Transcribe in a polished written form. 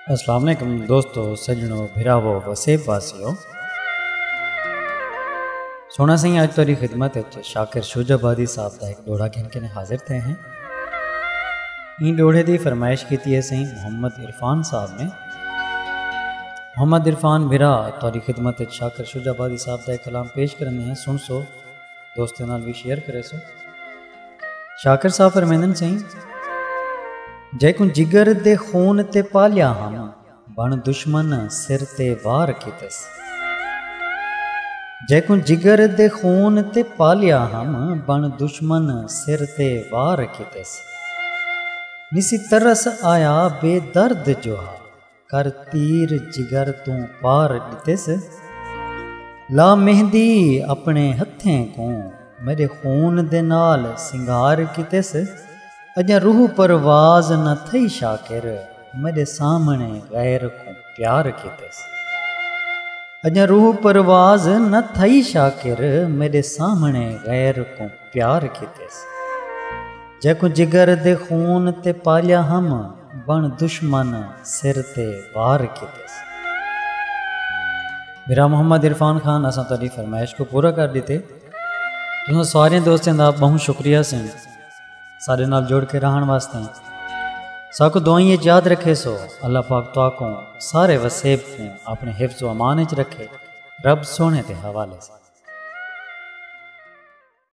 अस्सलाम वालेकुम दोस्तों, सजनों, भिरावो, वसेब वासियों। सोना सिंह अज तुहाडी खिदमत शाकिर शुजाबादी साहब का एक डोड़ा गिन के हाजिर थे हैं। इन डोड़े की फरमाइश की है सही मोहम्मद इरफान साहब ने। मोहम्मद इरफान भिरा तुहाडी खिदमत शाकिर शुजाबादी साहब का एक कलाम पेश करने हैं। सुन सो, दोस्तों नाल भी शेयर करे सो। शाकिर साहब फरमांदन सही, जैकू जिगर दे खून ते पालिया हम बण दुश्मन सिर ते वार कितस। जैकू जिगर दे खून ते पालिया हम बण दुश्मन सिर ते वार कितस। निसी तरस आया बेदर्द जोहा कर तीर जिगर तू पार दितस। ला मेहंदी अपने हथें को मेरे खून दे नाल सिंगार कितस। अजा रूह परवाज न थई शाकिर मेरे सामने गैर को प्यार कितस। अजा रूह परवाज न थई शाकिर मेरे सामने गैर को प्यार कितस। जैको जिगर दे खून ते पालिया हम बण दुश्मन सिर ते वार कितस। मेरा मोहम्मद इरफान खान असा तुहाडी फरमाइश को पूरा कर दिते। तुहां सारे दोस्तों का बहुत शुक्रिया सन सारे नाल जोड़ के रहन वास्ते। साको दुआई याद रखे सो अल्लाह पाक तुआको सारे वसेब को अपने हिफ्ज़ व अमान च रखे। रब सोने के हवाले से।